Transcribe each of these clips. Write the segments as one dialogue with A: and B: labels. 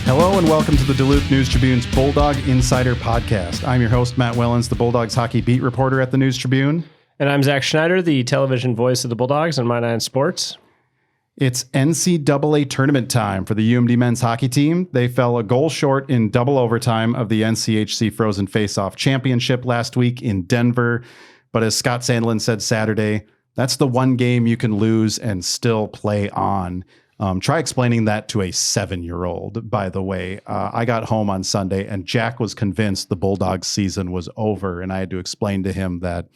A: Hello and welcome to the Duluth News Tribune's Bulldog Insider Podcast. I'm your host, Matt Wellens, the Bulldogs hockey beat reporter at the News Tribune.
B: And I'm Zach Schneider, the television voice of the Bulldogs on My Nine Sports.
A: It's NCAA tournament time for the UMD men's hockey team. They fell a goal short in double overtime of the NCHC Frozen Faceoff Championship last week in Denver. But as Scott Sandlin said Saturday, that's the one game you can lose and still play on. Try explaining that to a 7-year-old, by the way. I got home on Sunday and Jack was convinced the Bulldogs season was over. And I had to explain to him that,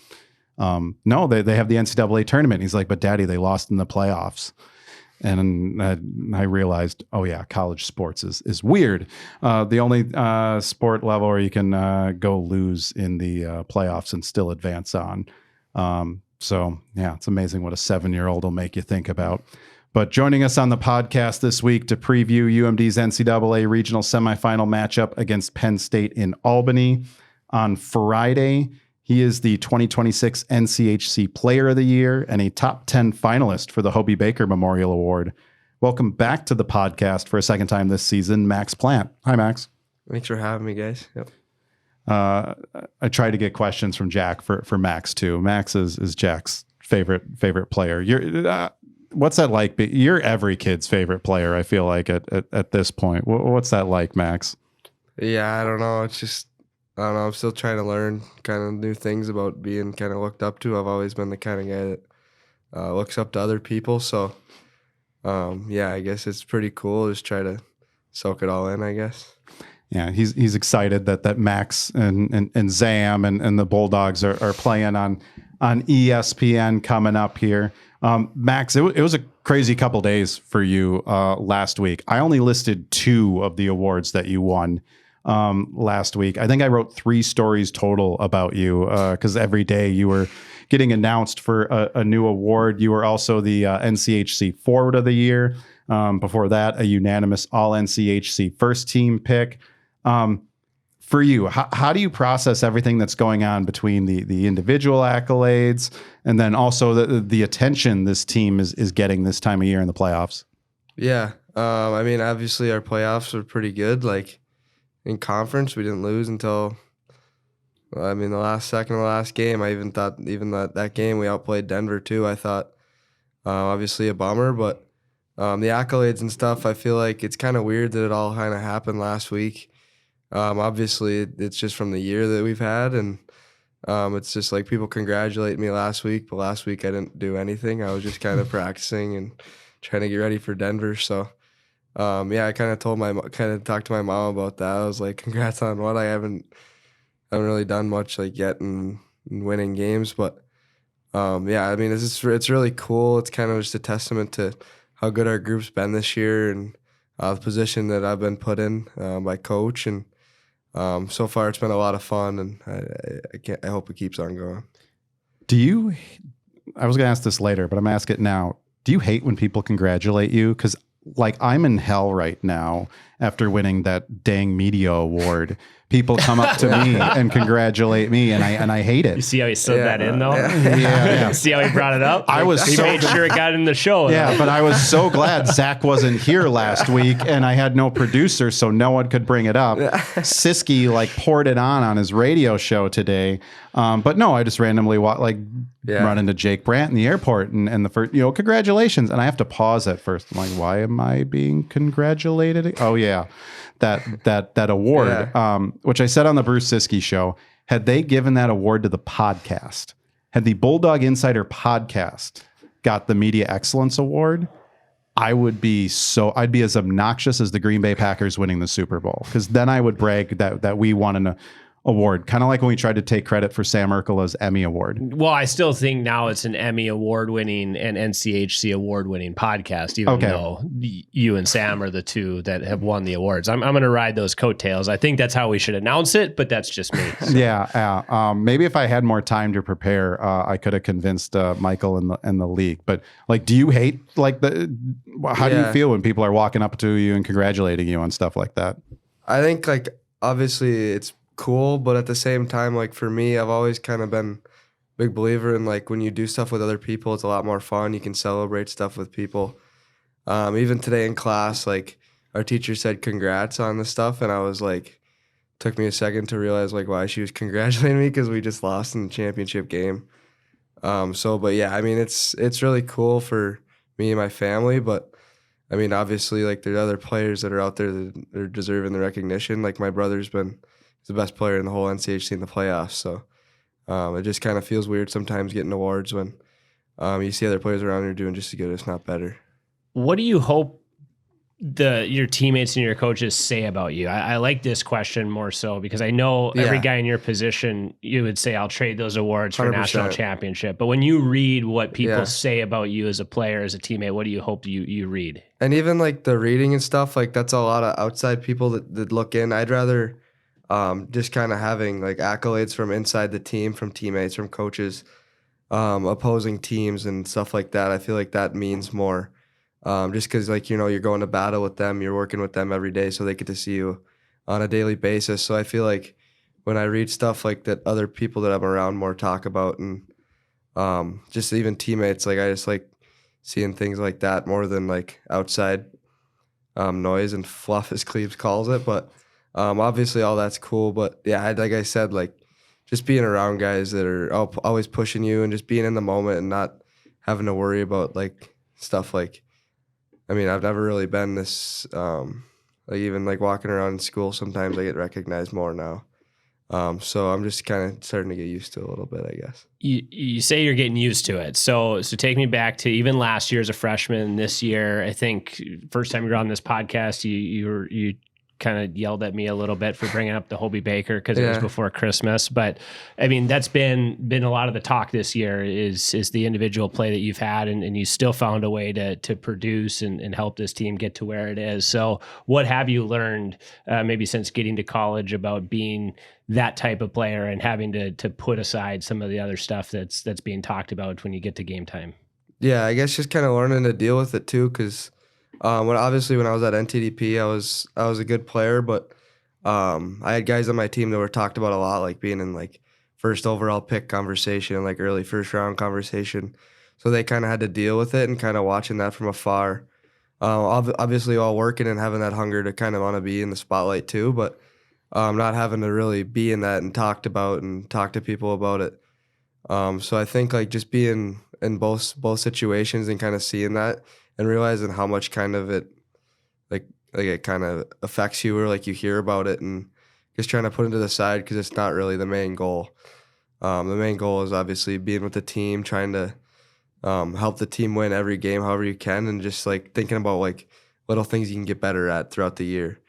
A: no, they have the NCAA tournament. He's like, but Daddy, they lost in the playoffs. And I realized, oh yeah, college sports is weird. The only sport level where you can go lose in the playoffs and still advance on. So yeah, it's amazing what a 7-year-old will make you think about. But joining us on the podcast this week to preview UMD's NCAA regional semifinal matchup against Penn State in Albany on Friday, he is the 2026 NCHC Player of the Year and a top 10 finalist for the Hobey Baker Memorial Award. Welcome back to the podcast for a second time this season, Max Plante. Hi, Max.
C: Thanks for having me, guys. Yep.
A: I tried to get questions from Jack for Max too. Max is Jack's favorite player. What's that like? You're every kid's favorite player, I feel like, at this point. What's that like, Max?
C: Yeah, I don't know. It's just, I don't know. I'm still trying to learn kind of new things about being kind of looked up to. I've always been the kind of guy that looks up to other people. So, yeah, I guess it's pretty cool. Just try to soak it all in, I guess.
A: Yeah, he's excited that Max and Zam and the Bulldogs are playing on ESPN coming up here. Max, it was a crazy couple days for you last week. I only listed 2 of the awards that you won last week. I think I wrote 3 stories total about you because every day you were getting announced for a new award. You were also the NCHC Forward of the Year. Before that, a unanimous All-NCHC first team pick. For you, how do you process everything that's going on between the individual accolades and then also the attention this team is getting this time of year in the playoffs?
C: Yeah. I mean, obviously our playoffs are pretty good. Like in conference, we didn't lose until, the last second of the last game. I even thought that game we outplayed Denver too. I thought obviously a bummer, but the accolades and stuff, I feel like it's kind of weird that it all kind of happened last week. Obviously, it's just from the year that we've had, and it's just like people congratulate me last week, but last week I didn't do anything. I was just kind of practicing and trying to get ready for Denver. So, yeah, I kind of talked to my mom about that. I was like, congrats on what? I haven't really done much like yet in winning games, but yeah, I mean, it's really cool. It's kind of just a testament to how good our group's been this year and the position that I've been put in by coach, and so far it's been a lot of fun, and I hope it keeps on going.
A: I was going to ask this later, but I'm going to ask it now. Do you hate when people congratulate you? Because like I'm in hell right now after winning that dang media award. People come up to me and congratulate me, and I hate it.
B: You see how he slid that in, though?
A: Yeah.
B: See how he brought it up?
A: He
B: made sure it got in the show.
A: Yeah, but I was so glad Zach wasn't here last week, and I had no producer, so no one could bring it up. Siski poured it on his radio show today, but no, I just randomly run into Jake Brandt in the airport, and the first, congratulations, and I have to pause at first. I'm like, why am I being congratulated? Oh yeah. That award, which I said on the Bruce Siski show, had they given that award to the podcast, had the Bulldog Insider Podcast got the Media Excellence Award, I'd be as obnoxious as the Green Bay Packers winning the Super Bowl, because then I would brag that we won an award, kind of like when we tried to take credit for Sam Merkela's Emmy Award.
B: Well, I still think now it's an Emmy Award-winning and NCHC Award-winning podcast, even though you and Sam are the 2 that have won the awards. I'm going to ride those coattails. I think that's how we should announce it, but that's just me. So.
A: Yeah. Maybe if I had more time to prepare, I could have convinced Michael and the league. But do you hate how do you feel when people are walking up to you and congratulating you on stuff like that?
C: I think obviously it's cool, but at the same time, for me, I've always kind of been a big believer in when you do stuff with other people, it's a lot more fun. You can celebrate stuff with people. Even today in class, our teacher said congrats on the stuff, and I was like, took me a second to realize like why she was congratulating me, because we just lost in the championship game. But yeah, I mean, it's really cool for me and my family, but I mean, obviously, like there's other players that are out there that are deserving the recognition. Like my brother's been the best player in the whole NCHC in the playoffs, so it just kind of feels weird sometimes getting awards when you see other players around you doing just as good, if not better.
B: What do you hope your teammates and your coaches say about you? I like this question more so because I know every guy in your position, you would say, I'll trade those awards for 100%. National championship. But when you read what people say about you as a player, as a teammate, what do you hope you read?
C: And even like the reading and stuff, like that's a lot of outside people that look in. I'd rather just kind of having like accolades from inside the team, from teammates, from coaches, opposing teams and stuff like that. I feel like that means more. Just because, like, you know, you're going to battle with them, you're working with them every day, so they get to see you on a daily basis. So I feel like when I read stuff like that, other people that I'm around more talk about, and just even teammates, like I just like seeing things like that more than like outside noise and fluff, as Cleves calls it. But obviously all that's cool. But yeah, like I said, like just being around guys that are always pushing you and just being in the moment and not having to worry about like stuff like, I mean, I've never really been this, like even like walking around in school, sometimes I get recognized more now. So I'm just kind of starting to get used to it a little bit, I guess.
B: You say you're getting used to it. So take me back to even last year as a freshman, this year, I think first time you were on this podcast, you kind of yelled at me a little bit for bringing up the Hobey Baker because it was before Christmas. But I mean, that's been a lot of the talk this year is the individual play that you've had, and you still found a way to produce and help this team get to where it is. So what have you learned maybe since getting to college about being that type of player and having to put aside some of the other stuff that's being talked about when you get to game time?
C: Yeah, I guess just kind of learning to deal with it too, because when I was at NTDP, I was a good player, but I had guys on my team that were talked about a lot, like being in like first overall pick conversation, like early first round conversation. So they kind of had to deal with it and kind of watching that from afar. Obviously, while working and having that hunger to kind of want to be in the spotlight too, but not having to really be in that and talk to people about it. So I think like just being in both situations and kind of seeing that and realizing how much kind of it like it kind of affects you, or like you hear about it and just trying to put it to the side because it's not really the main goal. The main goal is obviously being with the team, trying to help the team win every game however you can, and just like thinking about like little things you can get better at throughout the year.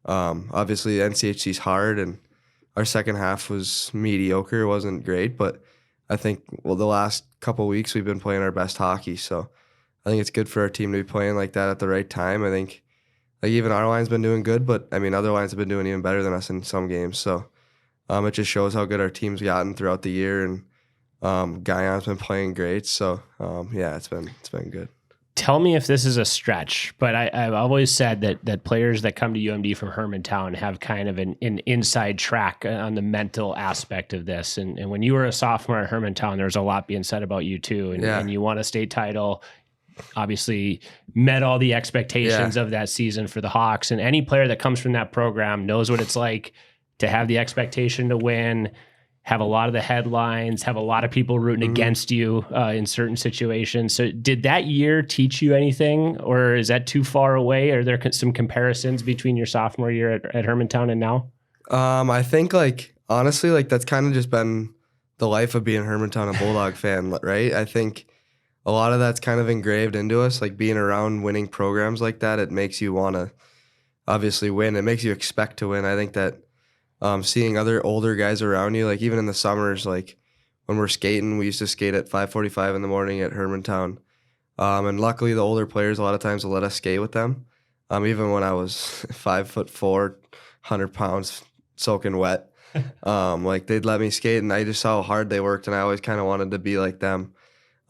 C: Obviously NCHC is hard, and our second half was mediocre. It wasn't great, but I think the last couple of weeks we've been playing our best hockey, so I think it's good for our team to be playing like that at the right time. I think like even our line's been doing good, but I mean other lines have been doing even better than us in some games. So it just shows how good our team's gotten throughout the year, and Guyon's been playing great. So yeah, it's been good.
B: Tell me if this is a stretch, but I've always said that players that come to UMD from Hermantown have kind of an inside track on the mental aspect of this. And when you were a sophomore at Hermantown, there was a lot being said about you too. And you won a state title, obviously met all the expectations of that season for the Hawks. And any player that comes from that program knows what it's like to have the expectation to win, have a lot of the headlines, have a lot of people rooting against you in certain situations. So did that year teach you anything, or is that too far away? Are there some comparisons between your sophomore year at Hermantown and now?
C: I think like, honestly, like that's kind of just been the life of being a Hermantown and Bulldog fan, right? I think a lot of that's kind of engraved into us, like being around winning programs like that. It makes you want to obviously win. It makes you expect to win. I think that seeing other older guys around you, like even in the summers, like when we're skating, we used to skate at 5:45 in the morning at Hermantown. And luckily the older players a lot of times will let us skate with them. Even when I was 5'4", 100 pounds, soaking wet, like they'd let me skate, and I just saw how hard they worked, and I always kind of wanted to be like them.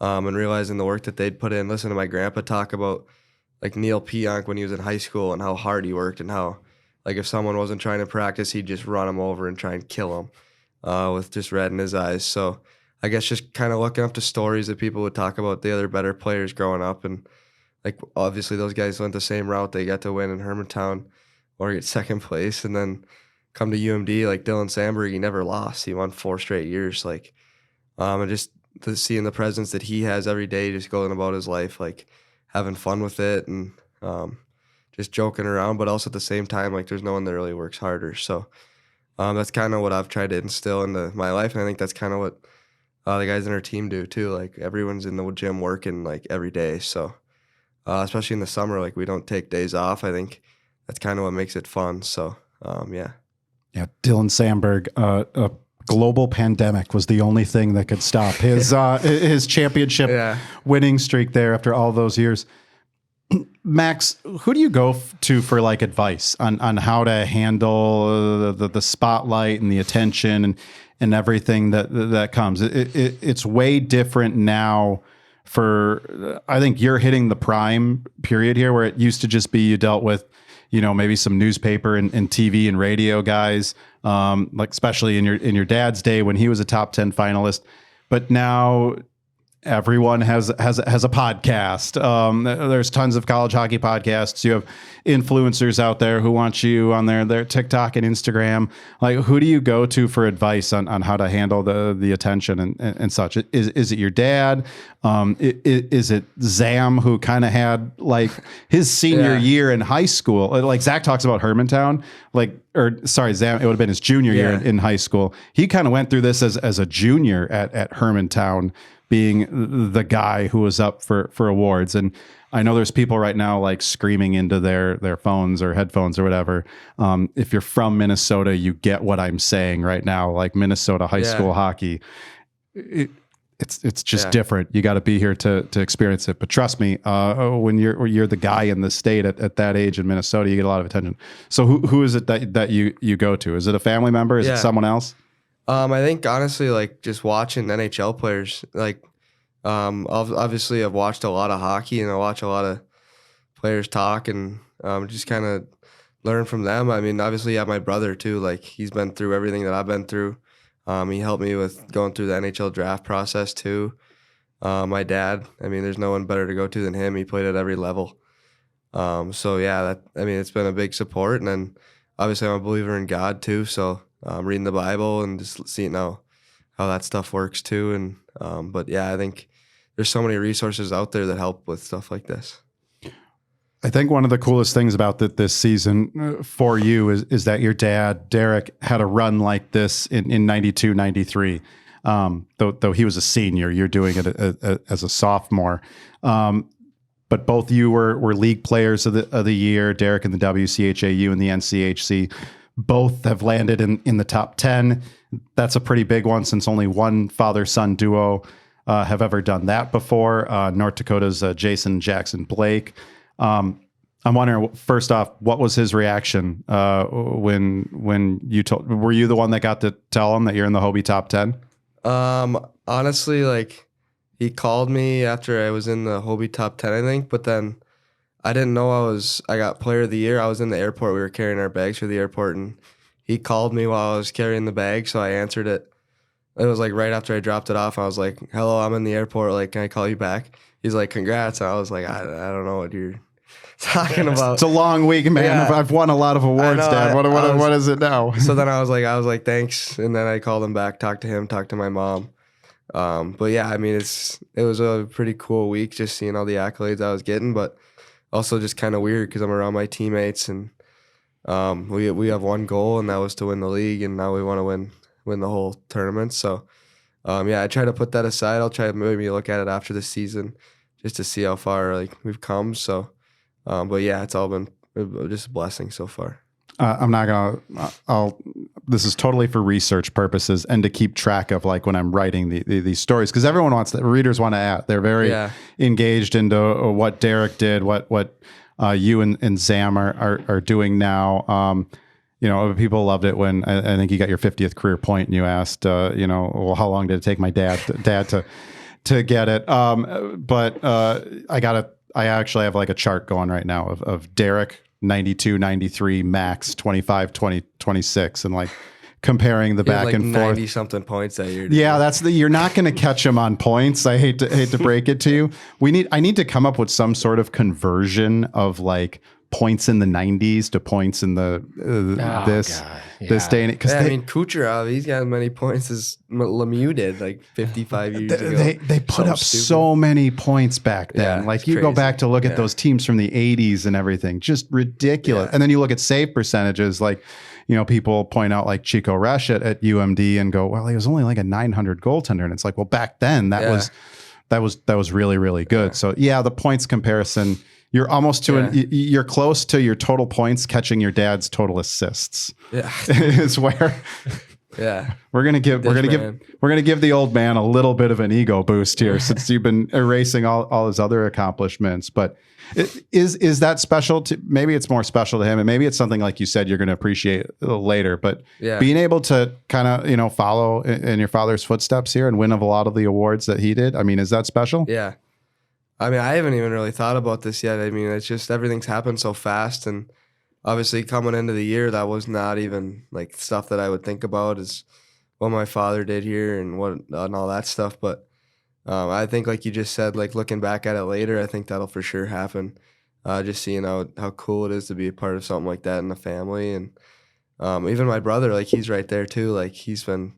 C: And realizing the work that they'd put in, listen to my grandpa talk about like Neil Pionk when he was in high school and how hard he worked, and how like if someone wasn't trying to practice, he'd just run them over and try and kill them with just red in his eyes. So I guess just kind of looking up to stories that people would talk about the other better players growing up, and like obviously those guys went the same route. They got to win in Hermantown or get second place, and then come to UMD, like Dylan Sandberg, he never lost. He won 4 straight years. Like, and just seeing the presence that he has every day, just going about his life, like having fun with it and just joking around, but also at the same time, like there's no one that really works harder. So that's kind of what I've tried to instill into my life, and I think that's kind of what the guys in our team do too. Like everyone's in the gym working like every day. So especially in the summer, like we don't take days off. I think that's kind of what makes it fun. So yeah.
A: Yeah, Dylan Sandberg, a global pandemic was the only thing that could stop his championship winning streak there after all those years. Max, who do you go to for like advice on how to handle the spotlight and the attention and everything that comes? It's way different now. I think you're hitting the prime period here, where it used to just be you dealt with, maybe some newspaper and TV and radio guys, like especially in your dad's day when he was a top 10 finalist. But now everyone has a podcast. There's tons of college hockey podcasts. You have influencers out there who want you on their TikTok and Instagram. Like, who do you go to for advice on how to handle the attention and such? Is it your dad? Is it Zam, who kind of had like his senior year in high school? Like Zach talks about Hermantown, Zam, it would have been his junior year in high school. He kind of went through this as a junior at Hermantown, being the guy who was up for awards. And I know there's people right now like screaming into their phones or headphones or whatever. If you're from Minnesota, you get what I'm saying right now. Like Minnesota high school hockey, it's just different. You got to be here to experience it. But trust me, when you're the guy in the state at that age in Minnesota, you get a lot of attention. So who is it that you go to? Is it a family member? Is it someone else?
C: I think honestly, like just watching NHL players, like obviously I've watched a lot of hockey and I watch a lot of players talk and just kind of learn from them. I mean, obviously I have my brother too. Like he's been through everything that I've been through. He helped me with going through the NHL draft process too. My dad, I mean, there's no one better to go to than him. He played at every level. So yeah, it's been a big support. And then obviously I'm a believer in God too. So reading the Bible and just seeing how that stuff works too. And but yeah, I think there's so many resources out there that help with stuff like this.
A: I think one of the coolest things about this season for you is that your dad, Derek, had a run like this in 92, 93. Though he was a senior, you're doing it as a sophomore. But both you were league players of the year, Derek in the WCHAU and the NCHC. Both have landed in the top 10. That's a pretty big one since only one father-son duo have ever done that before. North Dakota's Jason Jackson Blake. I'm wondering, first off, what was his reaction when you told? Were you the one that got to tell him that you're in the Hobey top 10?
C: Honestly, like he called me after I was in the Hobey top 10, I think, but then I didn't know I got player of the year. I was in the airport. We were carrying our bags for the airport, and he called me while I was carrying the bag, so I answered it. It was like right after I dropped it off. I was like, hello, I'm in the airport. Like, can I call you back? He's like, congrats. And I was like, I don't know what you're talking about.
A: It's a long week, man. Yeah. I've won a lot of awards, Dad. What is it now?
C: So then I was like, thanks. And then I called him back, talked to my mom. But yeah, I mean, it was a pretty cool week just seeing all the accolades I was getting, but also just kind of weird because I'm around my teammates and we have one goal, and that was to win the league, and now we want to win the whole tournament. So yeah, I try to put that aside. I'll try to maybe look at it after the season just to see how far like we've come. So but yeah, it's all been just a blessing so far.
A: I'm not gonna. This is totally for research purposes and to keep track of like when I'm writing these stories, because everyone wants that. Readers want to add. They're very engaged into what Derek did, what you and Zam are doing now. People loved it when I think you got your 50th career point and you asked, well, how long did it take my dad to get it? But I actually have like a chart going right now of Derek 92, 93, Max 25, 20, 26, and like comparing the back
C: like
A: and forth.
C: 90 something points that year.
A: Yeah, you're not going to catch him on points. I hate to break it to you. I need to come up with some sort of conversion of like points in the 90s to points in the this day and because
C: I mean Kucherov, he's got as many points as Lemieux did like 55 years ago.
A: They put up so many points back then. Like you go back to look at those teams from the 80s and everything, just ridiculous. And then you look at save percentages, like people point out like Chico Resch at UMD and go, well, he was only like a 900 goaltender, and it's like, well, back then that was really, really good. Yeah. So the points comparison. You're almost you're close to your total points catching your dad's total assists. Yeah. Is where we're going to give the old man a little bit of an ego boost here since you've been erasing all his other accomplishments. But is that special to, maybe it's more special to him, and maybe it's something like you said you're going to appreciate a little later, but being able to kind of follow in your father's footsteps here and win a lot of the awards that he did. I mean, is that special?
C: Yeah. I mean, I haven't even really thought about this yet. I mean, it's just everything's happened so fast, and obviously coming into the year, that was not even like stuff that I would think about is what my father did here and all that stuff. But I think, like you just said, like looking back at it later, I think that'll for sure happen. Just seeing how cool it is to be a part of something like that in the family, and even my brother, like he's right there too. Like he's been,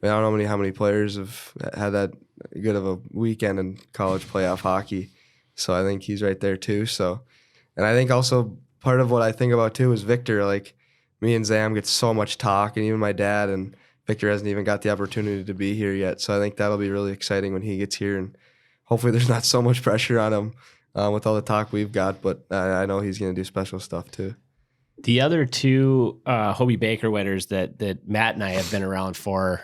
C: I don't know how many players have had that good of a weekend in college playoff hockey. So I think he's right there too. So, and I think also part of what I think about too is Victor. Like me and Zam get so much talk, and even my dad, and Victor hasn't even got the opportunity to be here yet. So I think that'll be really exciting when he gets here, and hopefully there's not so much pressure on him with all the talk we've got, but I know he's going to do special stuff too.
B: The other two Hobey Baker winners that Matt and I have been around for,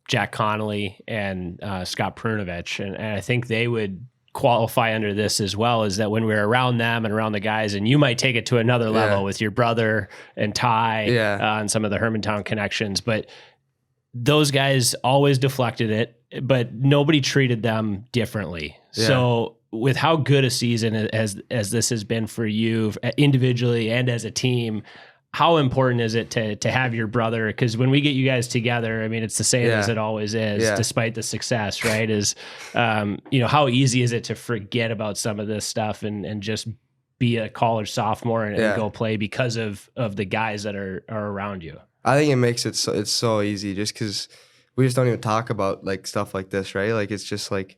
B: Jack Connolly and Scott Prunovich, and I think they would qualify under this as well, is that when we're around them and around the guys, and you might take it to another level with your brother and Ty and some of the Hermantown connections, but those guys always deflected it, but nobody treated them differently. Yeah. So with how good a season as this has been for you individually and as a team, how important is it to have your brother? Because when we get you guys together, I mean, it's the same as it always is, despite the success, right? Is, how easy is it to forget about some of this stuff and just be a college sophomore and go play because of the guys that are around you?
C: I think it makes it it's so easy just because we just don't even talk about like stuff like this, right? Like it's just like,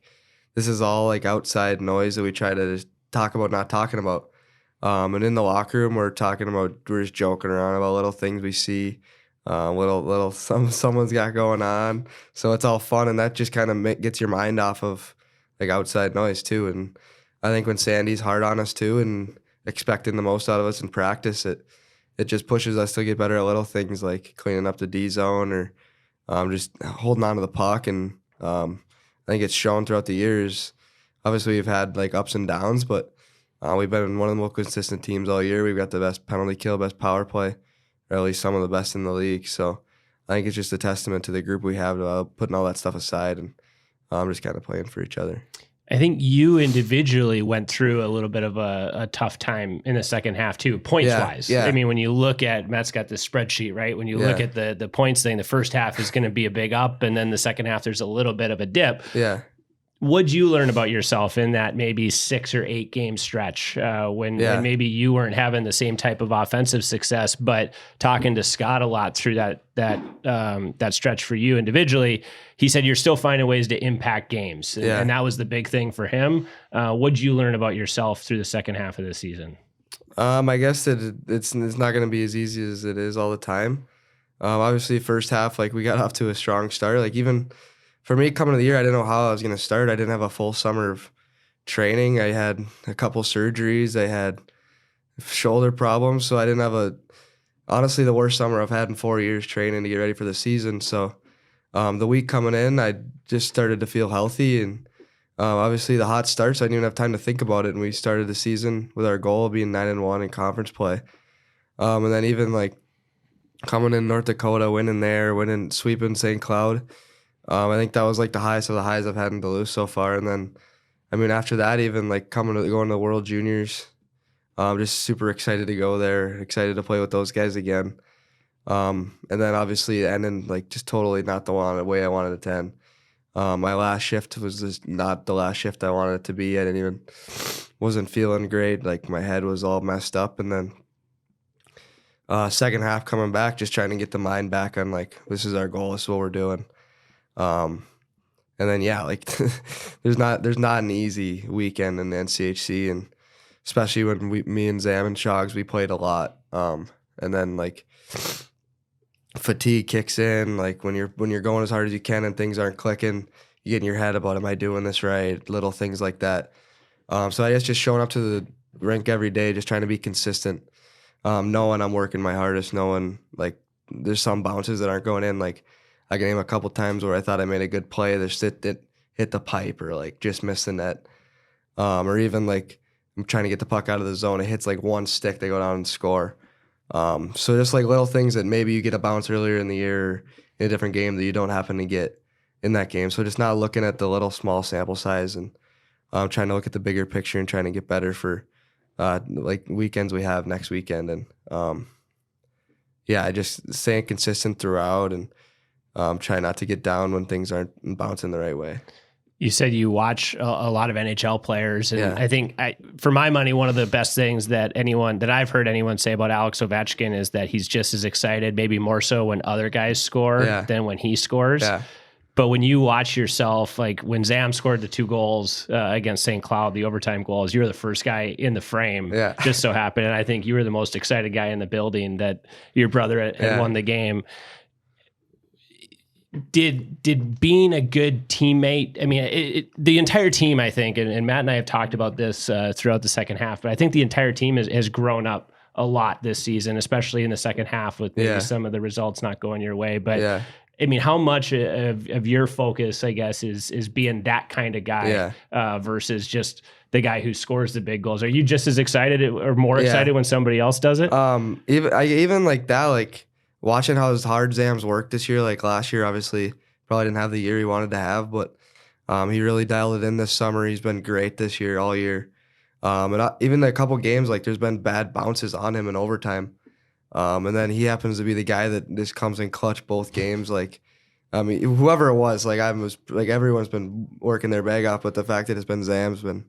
C: this is all like outside noise that we try to just talk about not talking about. And in the locker room, we're just joking around about little things we see, someone's got going on. So it's all fun, and that just kind of gets your mind off of like outside noise too. And I think when Sandy's hard on us too and expecting the most out of us in practice, it just pushes us to get better at little things like cleaning up the D zone or just holding on to the puck. And I think it's shown throughout the years. Obviously, we've had like ups and downs, but we've been one of the most consistent teams all year. We've got the best penalty kill, best power play, or at least some of the best in the league. So I think it's just a testament to the group we have to putting all that stuff aside and just kind of playing for each other.
B: I think you individually went through a little bit of a tough time in the second half too, points-wise. Yeah. I mean, when you look at, Matt's got this spreadsheet, right? When you look at the points thing, the first half is going to be a big up, and then the second half there's a little bit of a dip.
C: Yeah.
B: What'd you learn about yourself in that maybe 6 or 8 game stretch when maybe you weren't having the same type of offensive success, but talking to Scott a lot through that stretch for you individually, he said you're still finding ways to impact games, and that was the big thing for him. What'd you learn about yourself through the second half of the season?
C: I guess that it's not going to be as easy as it is all the time. Obviously, first half, like we got off to a strong start. Like even for me coming to the year, I didn't know how I was going to start. I didn't have a full summer of training. I had a couple surgeries. I had shoulder problems. So I didn't have honestly, the worst summer I've had in 4 years training to get ready for the season. So the week coming in, I just started to feel healthy. And obviously the hot starts, I didn't even have time to think about it. And we started the season with our goal of being 9-1 in conference play. And then even like coming in North Dakota, sweeping St. Cloud. I think that was like the highest of the highs I've had in Duluth so far. And then, I mean, after that, even like going to the World Juniors, just super excited to go there, excited to play with those guys again. And then obviously ending like just totally not the way I wanted it to end. My last shift was just not the last shift I wanted it to be. Wasn't feeling great. Like my head was all messed up. And then second half coming back, just trying to get the mind back on like, this is our goal. This is what we're doing. And then, yeah, like there's not an easy weekend in the NCHC, and especially when me and Zam and Shogs, we played a lot. And then like fatigue kicks in, like when you're going as hard as you can and things aren't clicking, you get in your head about, am I doing this right? Little things like that. So I guess just showing up to the rink every day, just trying to be consistent, knowing I'm working my hardest, knowing like there's some bounces that aren't going in. Like I can name a couple times where I thought I made a good play, there's hit the pipe or like just missed the net. Or even like I'm trying to get the puck out of the zone, it hits like one stick, they go down and score. So just like little things that maybe you get a bounce earlier in the year in a different game that you don't happen to get in that game. So just not looking at the little small sample size and trying to look at the bigger picture and trying to get better for like weekends we have next weekend. And I just staying consistent throughout and try not to get down when things aren't bouncing the right way.
B: You said you watch a lot of NHL players, and
C: yeah.
B: I think, for my money, one of the best things that I've heard anyone say about Alex Ovechkin is that he's just as excited, maybe more so when other guys score than when he scores.
C: Yeah.
B: But when you watch yourself, like when Zam scored the 2 goals against St. Cloud, the overtime goals, you were the first guy in the frame.
C: Yeah.
B: Just so happened, and I think you were the most excited guy in the building that your brother had won the game. Did being a good teammate, I mean, the entire team, I think, and Matt and I have talked about this throughout the second half, but I think the entire team has grown up a lot this season, especially in the second half with maybe some of the results not going your way. But I mean, how much of your focus, I guess, is being that kind of guy versus just the guy who scores the big goals? Are you just as excited or more excited when somebody else does it?
C: Even like that, like, watching how hard Zam's worked this year, like last year, obviously, probably didn't have the year he wanted to have, but he really dialed it in this summer. He's been great this year, all year. And even a couple games, like there's been bad bounces on him in overtime. And then he happens to be the guy that just comes in clutch both games. Like, I mean, whoever it was, like everyone's been working their bag off, but the fact that it's been Zam's been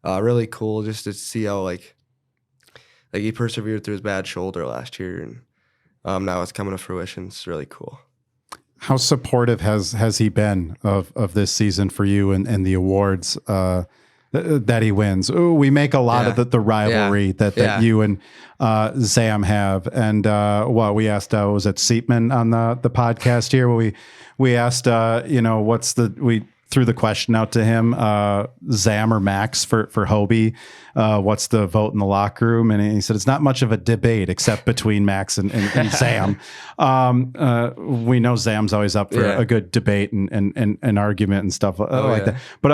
C: really cool just to see how like he persevered through his bad shoulder last year, and now it's coming to fruition. It's really cool.
A: How supportive has he been of this season for you and the awards that he wins? Ooh, we make a lot of the rivalry that you and Zam have. And we asked, was it Seatman on the podcast here? Where we asked, we threw the question out to him, Zam or Max for Hobey. What's the vote in the locker room? And he said, it's not much of a debate except between Max and Zam. We know Zam's always up for a good debate and an argument and stuff like that. But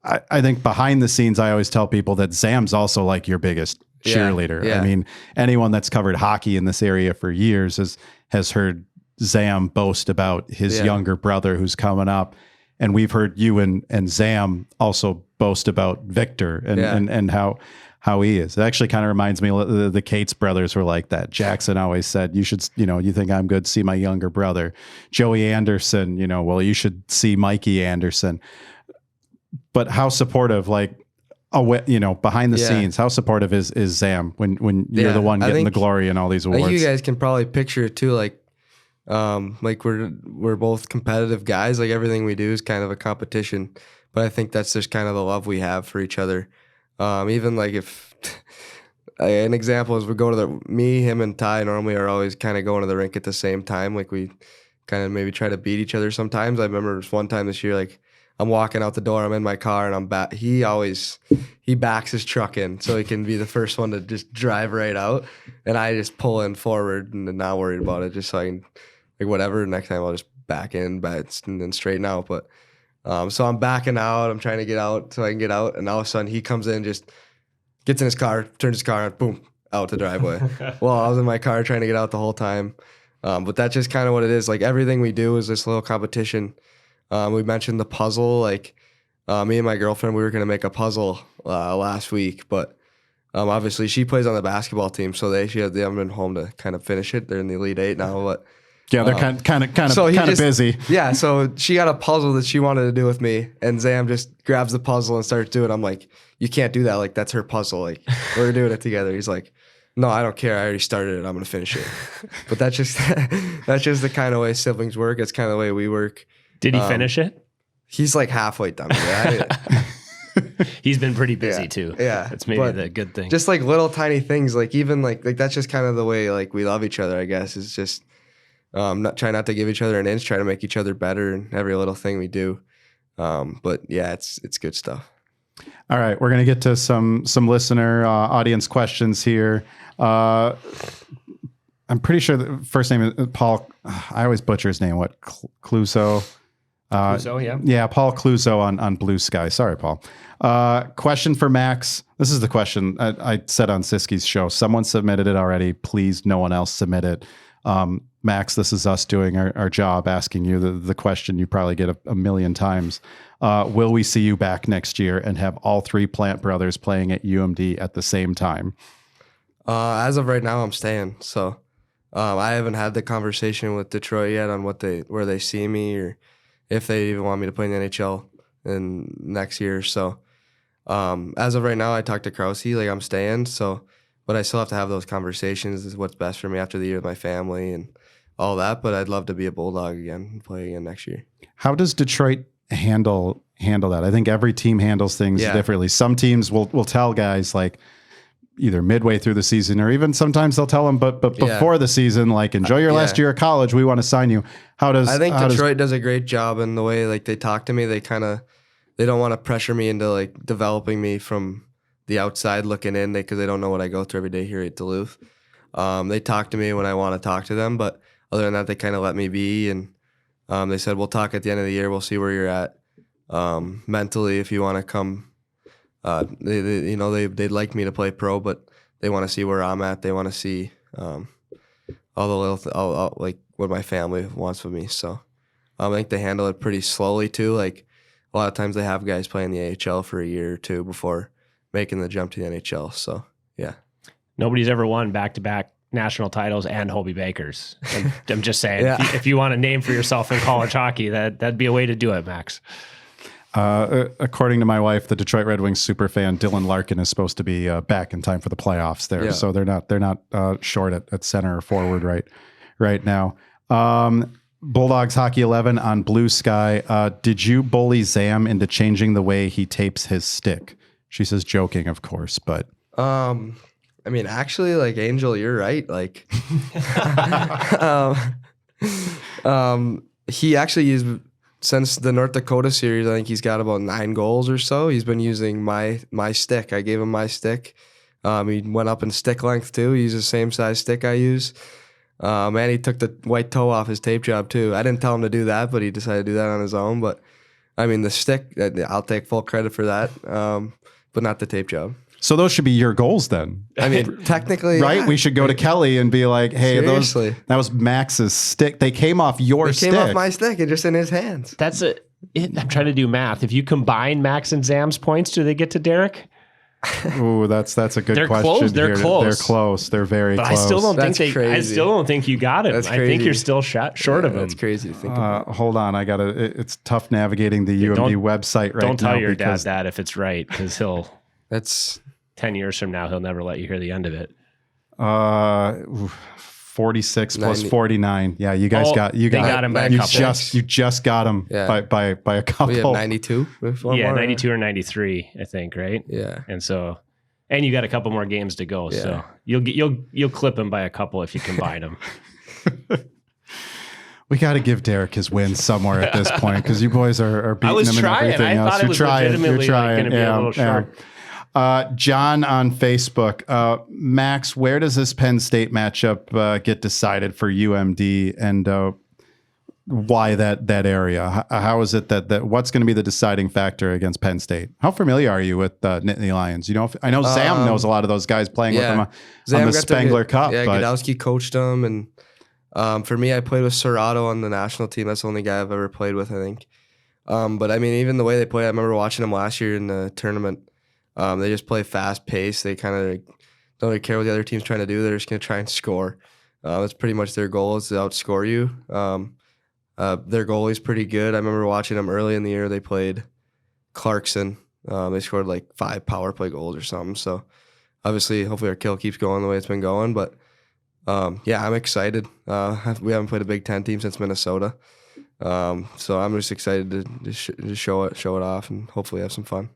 A: I think behind the scenes, I always tell people that Zam's also like your biggest cheerleader. I mean, anyone that's covered hockey in this area for years has heard Zam boast about his younger brother who's coming up. And we've heard you and Zam also boast about Victor and how he is. It actually kind of reminds me of the Cates brothers were like that. Jackson always said, you should, you think I'm good, see my younger brother. Joey Anderson, you should see Mikey Anderson. But how supportive, like, behind the scenes, how supportive is Zam when you're the one getting the glory in all these awards?
C: I think you guys can probably picture it too, like we're both competitive guys. Like everything we do is kind of a competition, but I think that's just kind of the love we have for each other. Even like if an example is we go to me, him, and Ty normally are always kind of going to the rink at the same time. Like we kind of maybe try to beat each other sometimes. I remember just one time this year, like I'm walking out the door, I'm in my car, and I'm back. He backs his truck in so he can be the first one to just drive right out, and I just pull in forward and not worried about it, just so I can, like, whatever. Next time I'll just back in, and then straighten out. But so I'm backing out. I'm trying to get out so I can get out, and all of a sudden he comes in, just gets in his car, turns his car on, boom, out the driveway. Well, I was in my car trying to get out the whole time. But that's just kind of what it is. Like everything we do is this little competition. We mentioned the puzzle. Like me and my girlfriend, we were going to make a puzzle last week, but Obviously, she plays on the basketball team, so they haven't been home to kind of finish it. They're in the Elite Eight now, but
A: yeah, they're kind of busy.
C: Yeah, so she got a puzzle that she wanted to do with me, and Zam just grabs the puzzle and starts doing it. I'm like, you can't do that. Like, that's her puzzle. Like, we're doing it together. He's like, no, I don't care. I already started it. I'm gonna finish it. But that's just the kind of way siblings work. It's kind of the way we work.
B: Did he finish it?
C: He's like halfway done.
B: He's been pretty busy too.
C: Yeah,
B: that's maybe the good thing.
C: Just like little tiny things, like even like that's just kind of the way like we love each other. I guess it's just not to give each other an inch, try to make each other better in every little thing we do. But yeah, it's good stuff.
A: All right, we're gonna get to some listener audience questions here. I'm pretty sure the first name is Paul. I always butcher his name. What Cluso?
B: Cluso, yeah.
A: Yeah, Paul Cluso on Blue Sky. Sorry, Paul. Question for Max. This is the question I said on Siski's show. Someone submitted it already. Please, no one else submit it. Max, this is us doing our job, asking you the question you probably get a million times. Will we see you back next year and have all three Plante brothers playing at UMD at the same time?
C: As of right now, I'm staying. So I haven't had the conversation with Detroit yet on where they see me or if they even want me to play in the NHL in next year. So as of right now, I talked to Krause, like I'm staying. So, but I still have to have those conversations. This is what's best for me after the year with my family and all that. But I'd love to be a Bulldog again and play again next year.
A: How does Detroit handle that? I think every team handles things differently. Some teams will tell guys like either midway through the season or even sometimes they'll tell them, but before the season, like enjoy your last year of college. We want to sign you. I think
C: Detroit does a great job in the way like they talk to me. They don't want to pressure me into like developing me from the outside looking in because they don't know what I go through every day here at Duluth. They talk to me when I want to talk to them, but other than that, they kind of let me be. And they said, we'll talk at the end of the year. We'll see where you're at mentally if you want to come. They'd like me to play pro, but they want to see where I'm at. They want to see all the little like what my family wants with me. So I think they handle it pretty slowly too. Like a lot of times they have guys playing the AHL for a year or two before making the jump to the NHL. So yeah,
B: nobody's ever won back-to-back national titles and Hobey Bakers. I'm just saying, if you want a name for yourself in college hockey, that'd be a way to do it, Max.
A: According to my wife, the Detroit Red Wings superfan Dylan Larkin is supposed to be back in time for the playoffs there. So they're not short at center or forward right now. Bulldogs Hockey 11 on Blue Sky. Did you bully Zam into changing the way he tapes his stick? She says joking, of course, but
C: I mean, actually, like Angel, you're right. Like, he actually used. Since the North Dakota series, I think he's got about 9 goals or so. He's been using my stick. I gave him my stick. He went up in stick length too. He used the same size stick I use. And he took the white toe off his tape job too. I didn't tell him to do that, but he decided to do that on his own. But I mean, the stick, I'll take full credit for that, but not the tape job.
A: So those should be your goals then.
C: I mean, technically,
A: right? We should go to Kelly and be like, "Hey,
C: seriously,
A: that was Max's stick. They came off your stick.
C: They came off my stick and just in his hands."
B: I'm trying to do math. If you combine Max and Zam's points, do they get to Derek?
A: Ooh, that's a good question.
B: Close. They're close.
A: They're close. They're very close.
B: I still don't think you got it. I think you're still short of him.
C: That's crazy to think about.
A: Hold on, it's tough navigating the UMD website right now.
B: Don't tell your dad that if it's right, because
C: that's
B: 10 years from now, he'll never let you hear the end of it.
A: 46 plus 49. Yeah, you got
B: him by a couple.
A: You just got him by a couple.
C: We have 92.
B: 92 or 93, I think, right?
C: Yeah.
B: And you got a couple more games to go, so you'll clip him by a couple if you combine them.
A: We got to give Derek his win somewhere at this point because you boys are beating him and everything else.
B: I thought it was legitimately going to be a little sharp.
A: John on Facebook, Max, where does this Penn State matchup get decided for UMD, and why that area? How is it that what's going to be the deciding factor against Penn State? How familiar are you with Nittany Lions? You know, I know Zam knows a lot of those guys playing with them on the Spengler Cup.
C: Yeah, Godowski coached them, and for me, I played with Serrato on the national team. That's the only guy I've ever played with, I think. But I mean, even the way they play, I remember watching them last year in the tournament. They just play fast pace. They kind of don't really care what the other team's trying to do. They're just going to try and score. That's pretty much their goal, is to outscore you. Their goalie's pretty good. I remember watching them early in the year. They played Clarkson. They scored like 5 power play goals or something. So obviously, hopefully our kill keeps going the way it's been going. But yeah, I'm excited. We haven't played a Big Ten team since Minnesota. So I'm just excited to show it off and hopefully have some fun.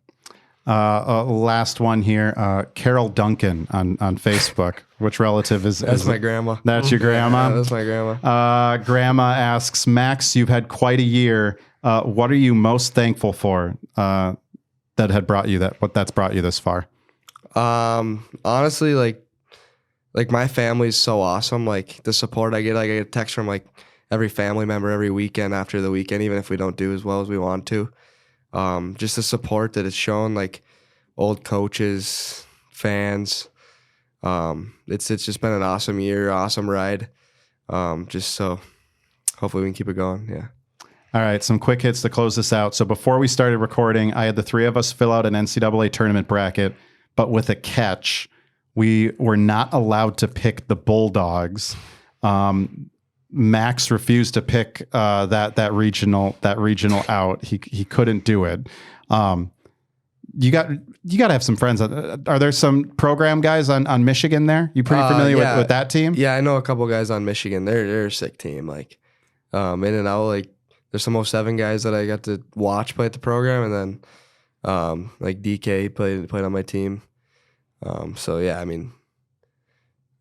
A: Last one here, Carol Duncan on Facebook. Which relative is?
C: That's my grandma.
A: That's your grandma?
C: Yeah, that's my grandma.
A: Grandma asks, Max, you've had quite a year. What are you most thankful for that had brought you that's brought you this far?
C: Honestly, like my family's so awesome. Like the support I get a text from like every family member every weekend after the weekend, even if we don't do as well as we want to. Just the support that it's shown, like old coaches, fans. It's just been an awesome year, awesome ride. Just so hopefully we can keep it going. Yeah.
A: All right, some quick hits to close this out. So before we started recording, I had the 3 of us fill out an NCAA tournament bracket, but with a catch. We were not allowed to pick the Bulldogs. Max refused to pick that regional out. He couldn't do it. You got to have some friends. Are there some program guys on Michigan there? You pretty familiar with that team?
C: Yeah, I know a couple guys on Michigan. They're a sick team. Like in and out. Like there's some 07 guys that I got to watch play at the program, and then like DK played on my team. So yeah, I mean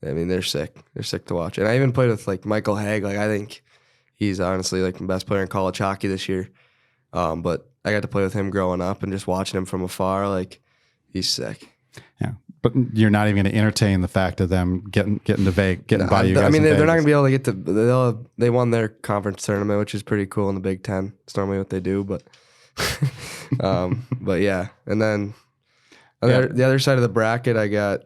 C: they're sick. They're sick to watch. And I even played with like Michael Haig. Like I think he's honestly like the best player in college hockey this year. But I got to play with him growing up and just watching him from afar. Like he's sick.
A: Yeah, but you're not even going to entertain the fact of them getting by you guys.
C: I mean, they're
A: Vegas.
C: not going to be able to get to. They won their conference tournament, which is pretty cool in the Big Ten. It's normally what they do, but but yeah. And then the other side of the bracket, I got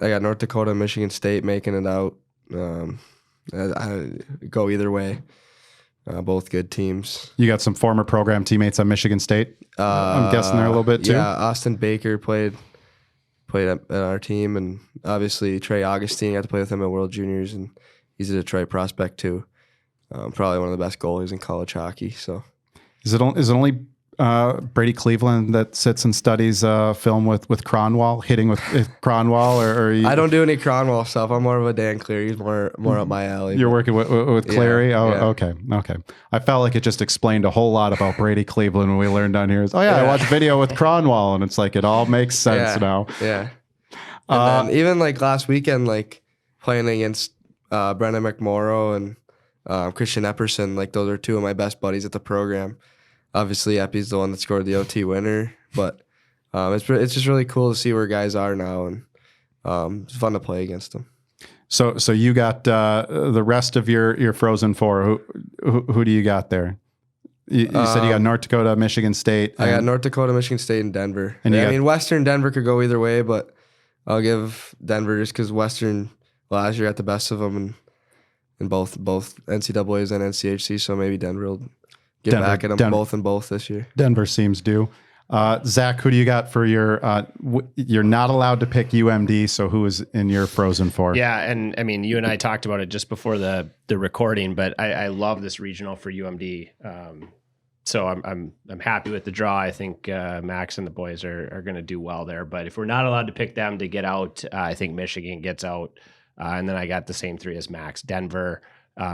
C: North Dakota and Michigan State making it out. I go either way. Both good teams.
A: You got some former program teammates on Michigan State. I'm guessing there a little bit too.
C: Yeah, Austin Baker played at our team, and obviously Trey Augustine. Got to play with him at World Juniors, and he's a Detroit prospect too. Probably one of the best goalies in college hockey. So,
A: is it only Brady Cleveland that sits and studies film with Cronwall, hitting with Cronwall, or
C: I don't do any Cronwall stuff. I'm more of a Dan Cleary. He's more up my alley.
A: You're working with Cleary?
C: Yeah,
A: okay. I felt like it just explained a whole lot about Brady Cleveland when we learned down here. I watched video with Cronwall, and it's like it all makes sense now.
C: Yeah. And then even like last weekend, like playing against Brendan McMorrow and Christian Epperson, like those are 2 of my best buddies at the program. Obviously, Epi's the one that scored the OT winner, but it's just really cool to see where guys are now, and it's fun to play against them.
A: So you got the rest of your Frozen Four. Who do you got there? You said you got North Dakota, Michigan State.
C: I got North Dakota, Michigan State, and Denver. And I mean, Western Denver could go either way, but I'll give Denver just because Western last year got the best of them in both NCAAs and NCHC, so maybe Denver will get back at them both this year. Denver
A: seems due. Zach, who do you got for your? You're not allowed to pick UMD, so who is in your Frozen Four?
B: Yeah, and I mean, you and I talked about it just before the recording, but I love this regional for UMD. So I'm happy with the draw. I think Max and the boys are going to do well there. But if we're not allowed to pick them to get out, I think Michigan gets out, and then I got the same 3 as Max: Denver,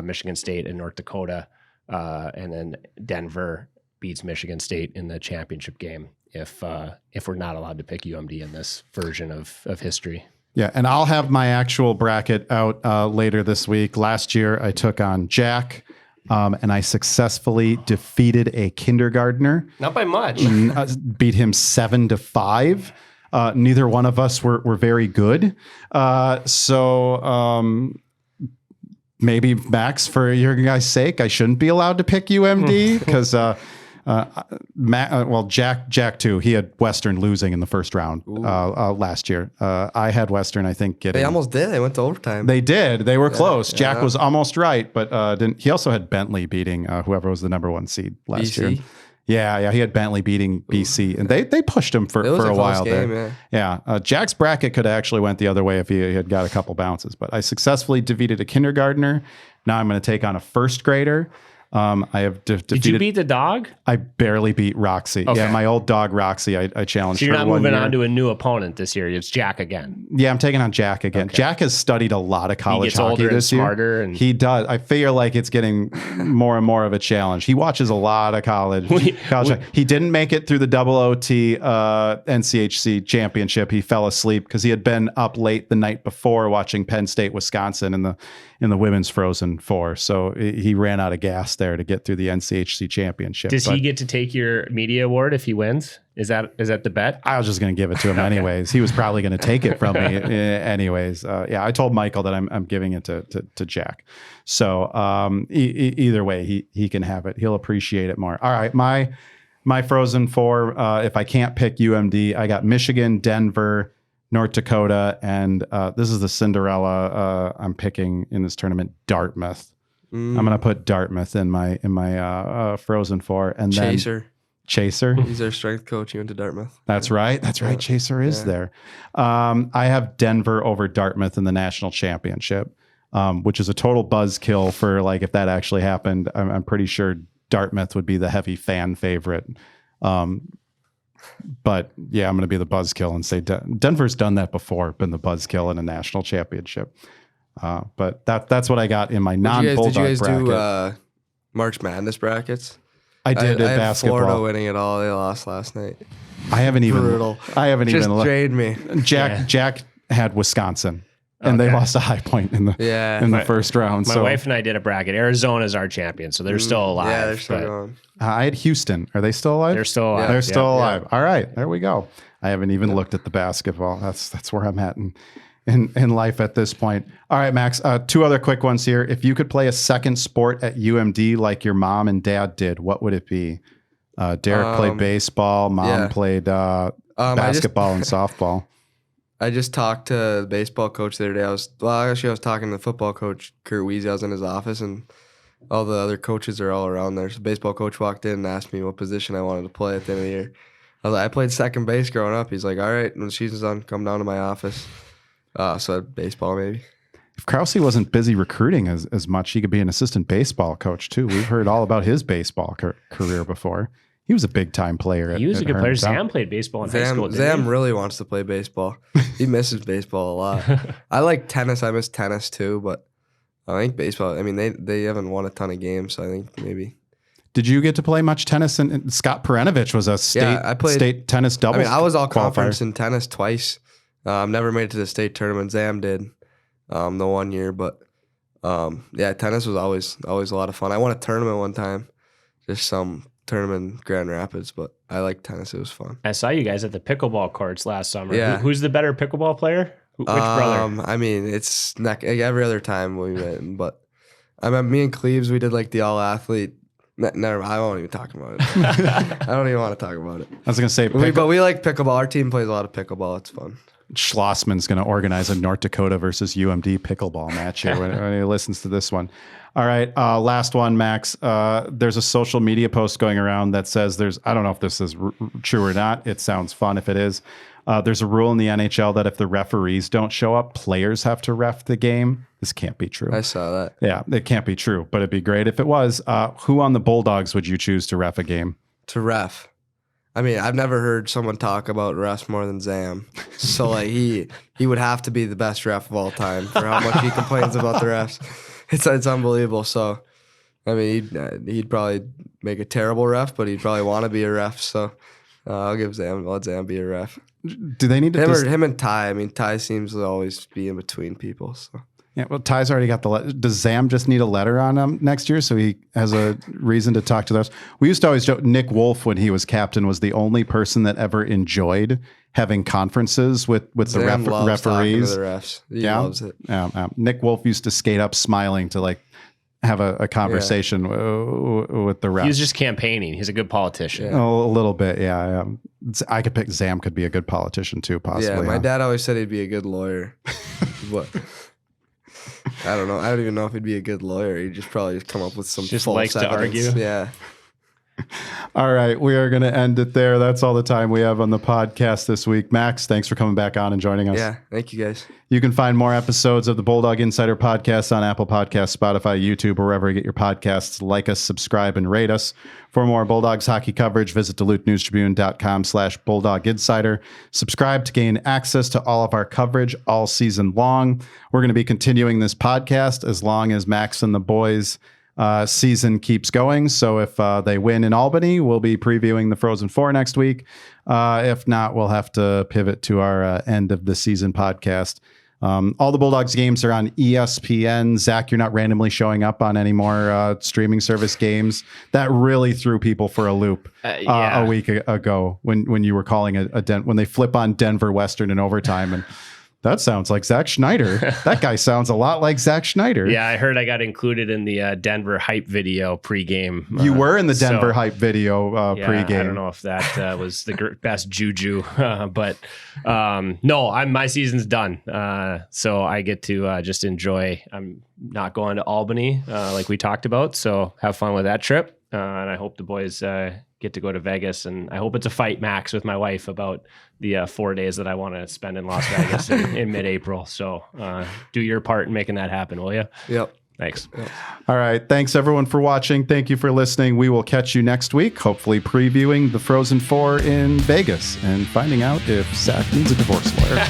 B: Michigan State, and North Dakota. And then Denver beats Michigan State in the championship game if we're not allowed to pick UMD in this version of history.
A: Yeah, and I'll have my actual bracket out later this week. Last year, I took on Jack, and I successfully defeated a kindergartner.
B: Not by much.
A: Beat him 7-5. Neither one of us were very good. Maybe Max, for your guys' sake, I shouldn't be allowed to pick UMD because, Jack too. He had Western losing in the first round last year. I had Western, I think, getting.
C: They almost did. They went to overtime.
A: They did. They were close. Jack was almost right, but didn't. He also had Bentley beating whoever was the number 1 seed last year. Yeah, he had Bentley beating BC, and they pushed him for a while
C: game,
A: there. Yeah, Jack's bracket could have actually went the other way if he had got a couple bounces, but I successfully defeated a kindergartner. Now I'm going to take on a first grader. I have defeated.
B: Did you beat the dog?
A: I barely beat Roxy. Okay. Yeah, my old dog Roxy. I challenged her.
B: So you're not
A: one
B: moving
A: year.
B: on to a new opponent this year. It's Jack again.
A: Yeah, I'm taking on Jack again. Okay. Jack has studied a lot of college hockey this year.
B: Smarter and
A: he does. I feel like it's getting more and more of a challenge. He watches a lot of college. He didn't make it through the double OT NCHC championship. He fell asleep because he had been up late the night before watching Penn State, Wisconsin in the women's Frozen Four. So he ran out of gas there to get through the NCHC championship.
B: Does he get to take your media award if he wins? Is that the bet?
A: I was just going to give it to him anyways. He was probably going to take it from me anyways. Yeah, I told Michael that I'm giving it to Jack. So either way, he can have it. He'll appreciate it more. All right, my Frozen Four. If I can't pick UMD, I got Michigan, Denver, North Dakota, and this is the Cinderella I'm picking in this tournament, Dartmouth. I'm going to put Dartmouth in my Frozen Four, and then Chaser.
C: He's our strength coach. He went to Dartmouth.
A: That's right. Chaser is there. I have Denver over Dartmouth in the national championship, which is a total buzzkill for like if that actually happened. I'm pretty sure Dartmouth would be the heavy fan favorite. But yeah, I'm going to be the buzzkill and say Denver's done that before, been the buzzkill in a national championship. But that's what I got in my non-Bulldog bracket.
C: Did you guys do March Madness brackets?
A: I did
C: I
A: basketball.
C: Florida winning it all. They lost last night.
A: I haven't even
C: Just drained me.
A: Jack had Wisconsin. And they lost a high point in the first round.
B: My wife and I did a bracket. Arizona's our champion, so they're still alive.
C: Yeah, they're still going.
A: I had Houston. Are they still alive?
B: They're still alive.
A: They're still alive. All right, there we go. I haven't even looked at the basketball. That's where I'm at in life at this point. All right, Max. Two other quick ones here. If you could play a second sport at UMD like your mom and dad did, what would it be? Derek played baseball. Mom played basketball and softball.
C: I just talked to the baseball coach the other day. I was talking to the football coach, Kurt Weezy. I was in his office, and all the other coaches are all around there. So the baseball coach walked in and asked me what position I wanted to play at the end of the year. I was like, I played second base growing up. He's like, all right, when the season's done, come down to my office. So baseball, maybe.
A: If Krause wasn't busy recruiting as much, he could be an assistant baseball coach, too. We've heard all about his baseball career before. He was a big-time player.
B: He was a good player. Zam played baseball in high school.
C: Zam really wants to play baseball. He misses baseball a lot. I like tennis. I miss tennis, too, but I think baseball, I mean, they haven't won a ton of games, so I think maybe.
A: Did you get to play much tennis? And Scott Perenovich was a state tennis doubles.
C: I mean, I was all conference in tennis twice. Never made it to the state tournament. Zam did the 1 year, but tennis was always a lot of fun. I won a tournament one time, just some tournament in Grand Rapids, but I like tennis. It was fun.
B: I saw you guys at the pickleball courts last summer.
C: Yeah.
B: Who's the better pickleball player? Which brother?
C: I mean, it's every other time we went, but I mean, me and Cleves, we did like the all athlete. Never, I won't even talk about it. I don't even want to talk about it.
A: I was going to say,
C: but we like pickleball. Our team plays a lot of pickleball. It's fun.
A: Schlossman's going to organize a North Dakota versus UMD pickleball match here when he listens to this one. All right, last one, Max. There's a social media post going around that says I don't know if this is true or not. It sounds fun if it is. There's a rule in the NHL that if the referees don't show up, players have to ref the game. This can't be true.
C: I saw that.
A: Yeah, it can't be true, but it'd be great if it was. Who on the Bulldogs would you choose to ref a game?
C: To ref? I mean, I've never heard someone talk about refs more than Zam. So like he would have to be the best ref of all time for how much he complains about the refs. It's unbelievable. So, I mean, he'd probably make a terrible ref, but he'd probably want to be a ref. So, I'll let Zam be a ref.
A: Do they need to
C: him and Ty? I mean, Ty seems to always be in between people. So.
A: Yeah, well, Ty's already got the letter. Does Zam just need a letter on him next year so he has a reason to talk to those? We used to always joke Nick Wolf, when he was captain, was the only person that ever enjoyed having conferences with the referees.
C: To the refs. He loves it.
A: Yeah, Nick Wolf used to skate up smiling to like have a conversation with the refs.
B: He was just campaigning. He's a good politician.
A: Yeah. Oh, a little bit, yeah. I could pick Zam could be a good politician too, possibly.
C: Yeah, my dad always said he'd be a good lawyer. But I don't know. I don't even know if he'd be a good lawyer. He'd just probably come up with some
B: just
C: false
B: likes
C: evidence.
B: to argue.
C: Yeah.
A: All right, we are going to end it there. That's all the time we have on the podcast this week. Max, thanks for coming back on and joining us.
C: Yeah, thank you guys.
A: You can find more episodes of the Bulldog Insider Podcast on Apple Podcasts, Spotify, YouTube, or wherever you get your podcasts. Like us, subscribe, and rate us. For more Bulldogs hockey coverage, visit DuluthNewsTribune.com/Bulldog Insider. Subscribe to gain access to all of our coverage all season long. We're going to be continuing this podcast as long as Max and the boys season keeps going. So if they win in Albany, we'll be previewing the Frozen Four next week. If not, we'll have to pivot to our end of the season podcast. All the Bulldogs games are on ESPN. Zach, you're not randomly showing up on any more streaming service games. That really threw people for a loop a week ago when you were calling when they flip on Denver Western in overtime and that sounds like Zach Schneider. That guy sounds a lot like Zach Schneider.
B: Yeah, I heard I got included in the Denver hype video pregame.
A: You were in the Denver hype video pregame.
B: I don't know if that was the best juju, but no, my season's done. So I get to just enjoy. I'm not going to Albany like we talked about. So have fun with that trip. And I hope the boys get to go to Vegas. And I hope it's a fight, Max, with my wife about the 4 days that I want to spend in Las Vegas in mid-April. So do your part in making that happen, will you?
C: Yep.
B: Thanks.
C: Yep.
A: All right. Thanks, everyone, for watching. Thank you for listening. We will catch you next week, hopefully previewing the Frozen Four in Vegas and finding out if Zach needs a divorce lawyer.